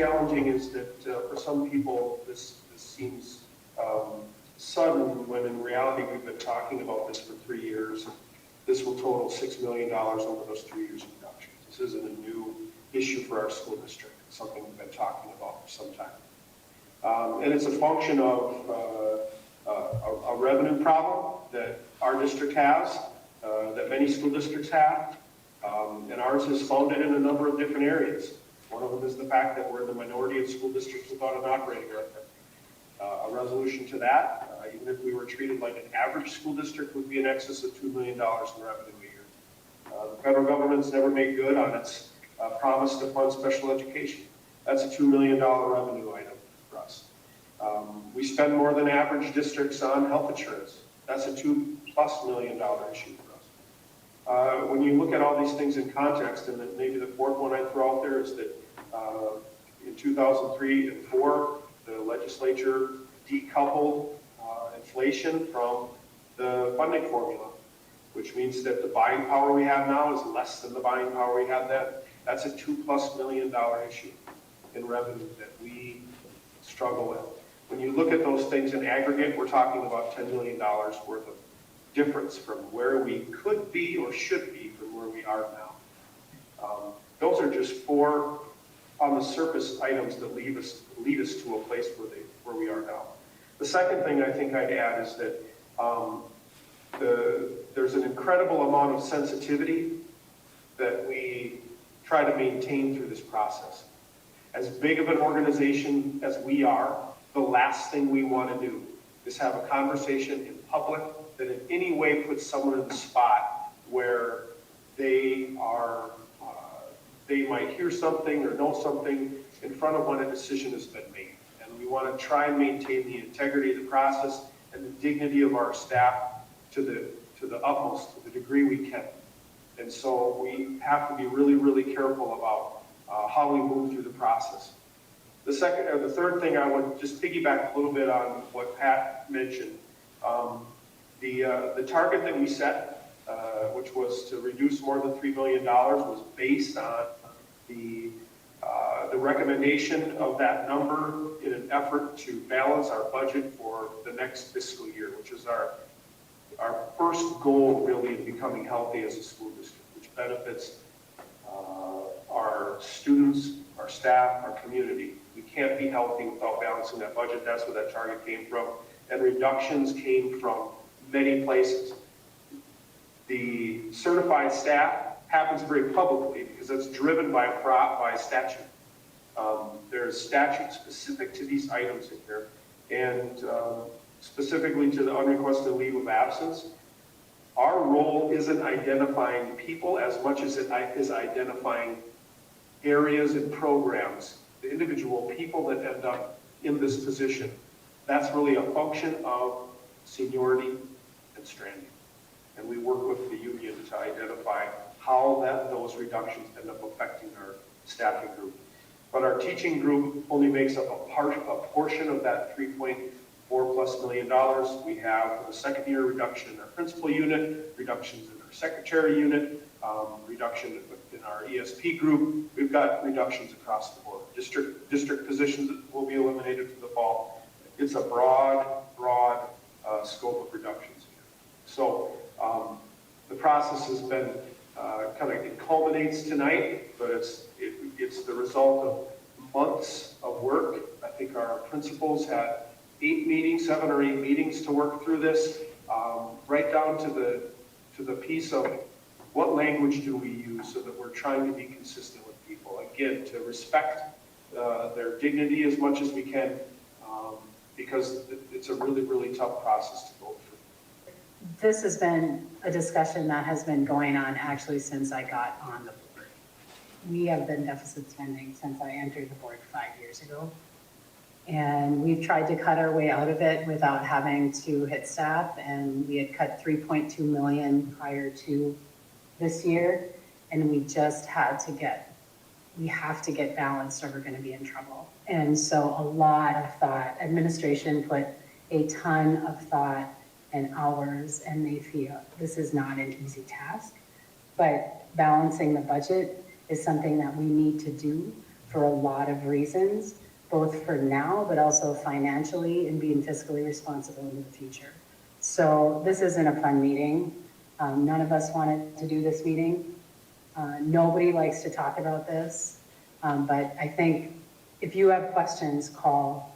challenging is that for some people this seems sudden, when in reality we've been talking about this for 3 years. This will total $6 million over those 3 years of reduction. This isn't a new issue for our school district. It's something we've been talking about for some time. And it's a function of a revenue problem that our district has, that many school districts have, and ours is founded in a number of different areas. One of them is the fact that we're the minority of school districts without an operating revenue. A resolution to that, even if we were treated like an average school district, would be in excess of $2 million in revenue a year. The federal government's never made good on its promise to fund special education. That's a $2 million revenue item for us. We spend more than average districts on health insurance. That's a $2+ million issue for us. When you look at all these things in context, and then maybe the fourth one I throw out there is that in 2003 and 2004, the legislature decoupled inflation from the funding formula, which means that the buying power we have now is less than the buying power we had then. That's a $2+ million issue in revenue that we struggle with. When you look at those things in aggregate, we're talking about $10 million worth of difference from where we could be or should be from where we are now. Those are just 4 on the surface items that lead us to a place where we are now. The second thing I think I'd add is that there's an incredible amount of sensitivity that we try to maintain through this process. As big of an organization as we are, the last thing we want to do is have a conversation in public that in any way puts someone in the spot where they might hear something or know something in front of when a decision has been made. And we want to try and maintain the integrity of the process and the dignity of our staff to the utmost, to the degree we can. And so we have to be really, really careful about how we move through the process. The third thing, I would just piggyback a little bit on what Pat mentioned. The target that we set, which was to reduce more than $3 million, was based on the recommendation of that number in an effort to balance our budget for the next fiscal year, which is our first goal really in becoming healthy as a school district, which benefits our students, our staff, our community. We can't be healthy without balancing that budget. That's where that target came from. And reductions came from many places. The certified staff happens very publicly because it's driven by statute. There's statute specific to these items in here, and specifically to the unrequested leave of absence. Our role isn't identifying people as much as it is identifying areas and programs, the individual people that end up in this position. That's really a function of seniority and stranding. And we work with the union to identify how those reductions end up affecting our staffing group. But our teaching group only makes up a portion of that $3.4+ million. We have a second year reduction in our principal unit, reductions in our secretary unit, reduction in our ESP group. We've got reductions across the board. District positions will be eliminated for the fall. It's a broad scope of reductions here. So the process has been it culminates tonight, but it's the result of months of work. I think our principals had 7 or 8 meetings to work through this, right down to the piece of what language do we use so that we're trying to be consistent with people. Again, to respect their dignity as much as we can, because it's a really, really tough process to go through. This has been a discussion that has been going on actually since I got on the board. We have been deficit spending since I entered the board 5 years ago. And we've tried to cut our way out of it without having to hit staff. And we had cut $3.2 million prior to this year. And we just have to get balanced or we're going to be in trouble. And so a lot of thought, administration put a ton of thought and hours, and they feel this is not an easy task, but balancing the budget is something that we need to do for a lot of reasons, both for now, but also financially and being fiscally responsible into the future. So this isn't a fun meeting. None of us wanted to do this meeting. Nobody likes to talk about this, but I think if you have questions, call.